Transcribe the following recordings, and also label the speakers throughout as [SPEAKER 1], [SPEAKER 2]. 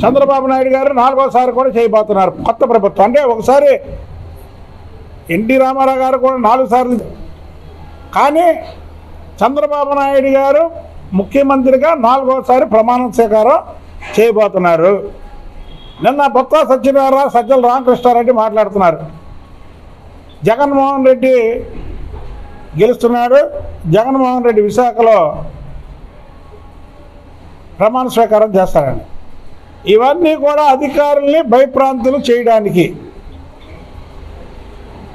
[SPEAKER 1] చంద్రబాబు నాయుడు గారు 4వసారి కూడా చేయబోతున్నారు కొత్త ప్రభుత్వం. అంటే ఒకసారి ఎన్టీ రామారావు గారు కూడా 4 సార్లు, కానీ చంద్రబాబు నాయుడు గారు ముఖ్యమంత్రిగా 4వసారి ప్రమాణ స్వీకారం చేయబోతున్నారు. నిన్న బొత్స సత్యనారాయణ, సజ్జల రామకృష్ణారెడ్డి మాట్లాడుతున్నారు. జగన్మోహన్ రెడ్డి గెలుస్తున్నాడు, జగన్మోహన్ రెడ్డి విశాఖలో ప్రమాణ స్వీకారం చేస్తారని. ఇవన్నీ కూడా అధికారుల్ని భయప్రాంతులు చేయడానికి,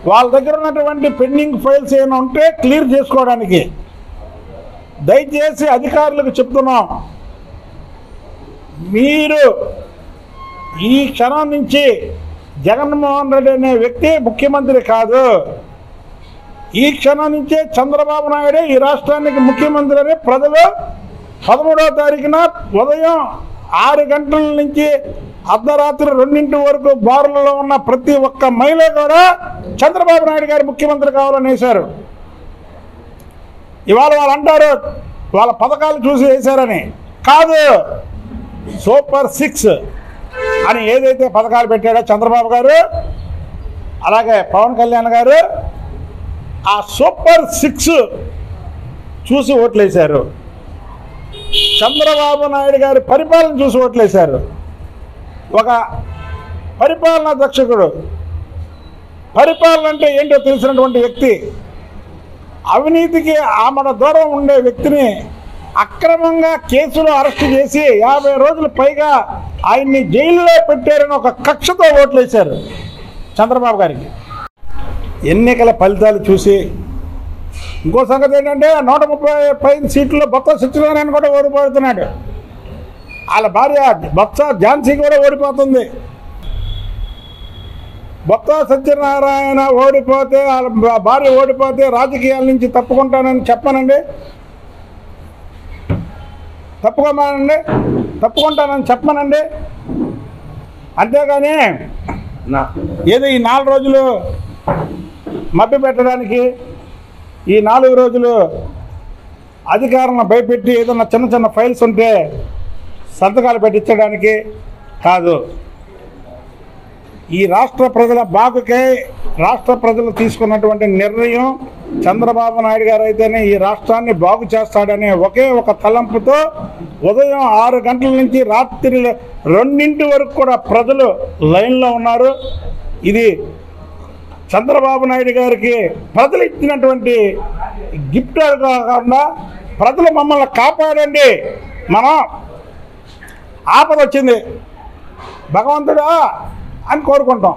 [SPEAKER 1] వాళ్ళ దగ్గర ఉన్నటువంటి పెండింగ్ ఫైల్స్ ఏమైనా ఉంటే క్లియర్ చేసుకోవడానికి. దయచేసి అధికారులకు చెప్తున్నాం, మీరు ఈ క్షణం నుంచి జగన్మోహన్ రెడ్డి అనే వ్యక్తి ముఖ్యమంత్రి కాదు, ఈ క్షణం నుంచే చంద్రబాబు నాయుడే ఈ రాష్ట్రానికి ముఖ్యమంత్రి అని ప్రజలు 13వ తారీఖున ఉదయం 6 గంటల నుంచి అర్ధరాత్రి 2 వరకు బారులలో ఉన్న ప్రతి ఒక్క మహిళ కూడా చంద్రబాబు నాయుడు గారు ముఖ్యమంత్రి కావాలని వేశారు. ఇవాళ వాళ్ళు అంటారు వాళ్ళ పథకాలు చూసి వేశారని. కాదు, సూపర్ 6 అని ఏదైతే పథకాలు పెట్టాడో చంద్రబాబు గారు, అలాగే పవన్ కళ్యాణ్ గారు ఆ సూపర్ 6 చూసి ఓట్లేశారు. చంద్రబాబు నాయుడు గారి పరిపాలన చూసి ఓట్లేశారు. ఒక పరిపాలనా దక్షకుడు, పరిపాలన అంటే ఏంటో తెలిసినటువంటి వ్యక్తి, అవినీతికి ఆమడ దూరం ఉండే వ్యక్తిని అక్రమంగా కేసులు అరెస్టు చేసి 50 రోజులు పైగా ఆయన్ని జైల్లో పెట్టారని ఒక కక్షతో ఓట్లేశారు చంద్రబాబు గారికి. ఎన్నికల ఫలితాలు చూసి ఇంకో సంగతి ఏంటంటే 135 సీట్లలో బొత్స సత్యనారాయణ కూడా ఓడిపోతున్నాడు. వాళ్ళ భార్య బొత్స ఝాన్సీ కూడా ఓడిపోతుంది. బొత్స సత్యనారాయణ ఓడిపోతే, వాళ్ళ భార్య ఓడిపోతే రాజకీయాల నుంచి తప్పుకుంటానని చెప్పానండి, తప్పుకుంటానని చెప్పానండి. అంతేగాని ఏదో ఈ 4 రోజులు మభ్య పెట్టడానికి, ఈ 4 రోజులు అధికారులను భయపెట్టి ఏదన్నా చిన్న చిన్న ఫైల్స్ ఉంటే సంతకాలు పెట్టించడానికి కాదు. ఈ రాష్ట్ర ప్రజల బాగుకై రాష్ట్ర ప్రజలు తీసుకున్నటువంటి నిర్ణయం, చంద్రబాబు నాయుడు గారు అయితేనే ఈ రాష్ట్రాన్ని బాగు చేస్తాడనే ఒకే ఒక తలంపుతో ఉదయం 6 గంటల నుంచి రాత్రి 2 వరకు కూడా ప్రజలు లైన్లో ఉన్నారు. ఇది చంద్రబాబు నాయుడు గారికి ప్రజలు ఇచ్చినటువంటి గిఫ్ట్ కాకుండా, ప్రజలు మమ్మల్ని కాపాడండి, మనం ఆపద వచ్చింది భగవంతుడా అని కోరుకుంటాం.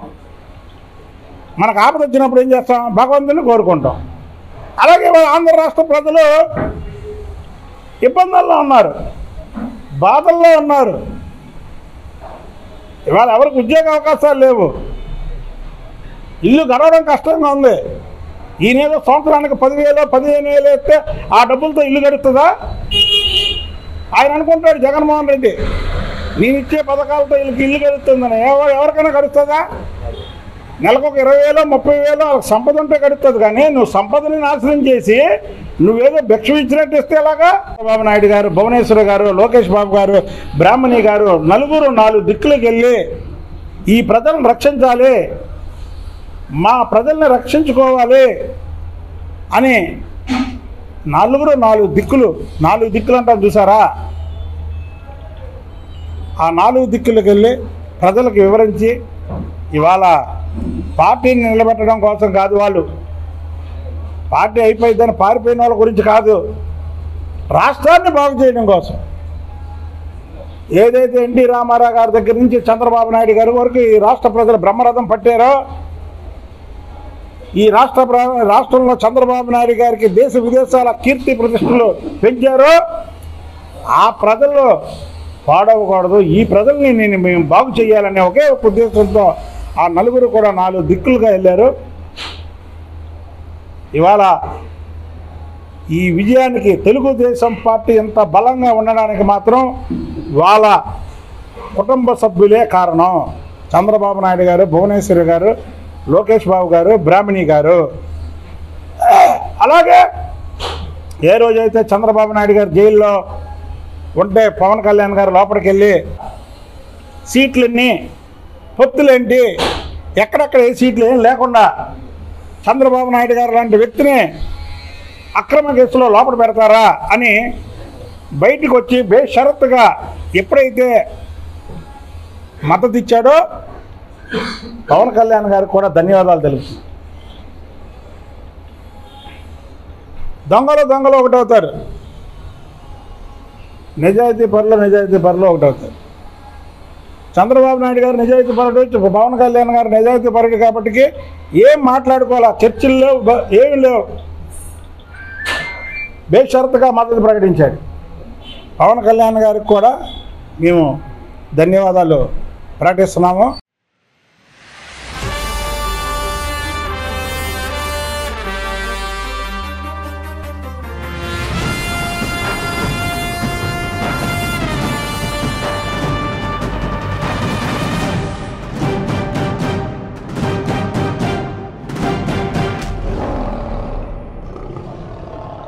[SPEAKER 1] మనకు ఆపద వచ్చినప్పుడు ఏం చేస్తాం? భగవంతుని కోరుకుంటాం. అలాగే ఆంధ్ర రాష్ట్ర ప్రజలు ఇబ్బందుల్లో ఉన్నారు, బాధల్లో ఉన్నారు. ఇవాళ ఎవరికి ఉద్యోగ అవకాశాలు లేవు, ఇల్లు గడవడం కష్టంగా ఉంది. ఈయనేదో సంవత్సరానికి 10,000 15,000 ఇస్తే ఆ డబ్బులతో ఇల్లు గడుస్తుందా? ఆయన అనుకుంటాడు జగన్మోహన్ రెడ్డి, నేను ఇచ్చే పథకాలతో వీళ్ళకి ఇల్లు గడుస్తుందని. ఎవరికైనా గడుస్తుందా? నెలకు 20,000 30,000 వాళ్ళకి సంపద ఉంటే గడుస్తుంది. కానీ నువ్వు సంపదని నాశనం చేసి నువ్వేదో భిక్ష ఇచ్చినట్టు ఇస్తే ఎలాగా? చంద్రబాబు నాయుడు గారు, భువనేశ్వర్ గారు, లోకేష్ బాబు గారు, బ్రాహ్మణి గారు నలుగురు 4 దిక్కులకు వెళ్ళి ఈ ప్రజలను రక్షించాలి, మా ప్రజల్ని రక్షించుకోవాలి అని నలుగురు 4 దిక్కులు, 4 దిక్కులు అంటారు చూసారా? ఆ 4 దిక్కులకు వెళ్ళి ప్రజలకు వివరించి, ఇవాళ పార్టీని నిలబెట్టడం కోసం కాదు, వాళ్ళు పార్టీ అయిపోయిందని పారిపోయిన వాళ్ళ గురించి కాదు, రాష్ట్రాన్ని బాగు చేయడం కోసం. ఏదైతే ఎన్టీ రామారావు గారి దగ్గర నుంచి చంద్రబాబు నాయుడు గారి వరకు ఈ రాష్ట్ర ప్రజలు బ్రహ్మరథం పట్టారో, ఈ రాష్ట్రంలో చంద్రబాబు నాయుడు గారికి దేశ విదేశాల కీర్తి ప్రతిష్టలు పెంచారో, ఆ ప్రజలు పాడవకూడదు, ఈ ప్రజల్ని మేము బాగు చేయాలనే ఒకే ఒక ఉద్దేశంతో ఆ నలుగురు కూడా 4 దిక్కులుగా వెళ్ళారు. ఇవాళ ఈ విజయానికి తెలుగుదేశం పార్టీ ఎంత బలంగా ఉండడానికి మాత్రం వాళ్ళ కుటుంబ సభ్యులే కారణం. చంద్రబాబు నాయుడు గారు, భువనేశ్వరి గారు, లోకేష్ బాబు గారు, బ్రాహ్మణి గారు. అలాగే ఏ రోజైతే చంద్రబాబు నాయుడు గారు జైల్లో ఉంటే పవన్ కళ్యాణ్ గారు లోపలికి వెళ్ళి సీట్లన్నీ పొత్తులేంటి, ఎక్కడెక్కడ ఏ సీట్లు ఏం లేకుండా చంద్రబాబు నాయుడు గారు లాంటి వ్యక్తిని అక్రమ కేసులో లోపల పెడతారా అని బయటికి వచ్చి బేషరత్తుగా ఎప్పుడైతే మద్దతు ఇచ్చాడో పవన్ కళ్యాణ్ గారికి కూడా ధన్యవాదాలు తెలుపుతుంది. దొంగలు ఒకటవుతారు, నిజాయితీ పరులు ఒకటవుతారు. చంద్రబాబు నాయుడు గారు నిజాయితీ పరుడు, పవన్ కళ్యాణ్ గారు నిజాయితీ పరుడు కాబట్టి ఏం మాట్లాడుకోవాలా, చర్చలు లేవు, ఏమి లేవు, బేషరతుగా మద్దతు ప్రకటించాడు. పవన్ కళ్యాణ్ గారికి కూడా మేము ధన్యవాదాలు ప్రకటిస్తున్నాము.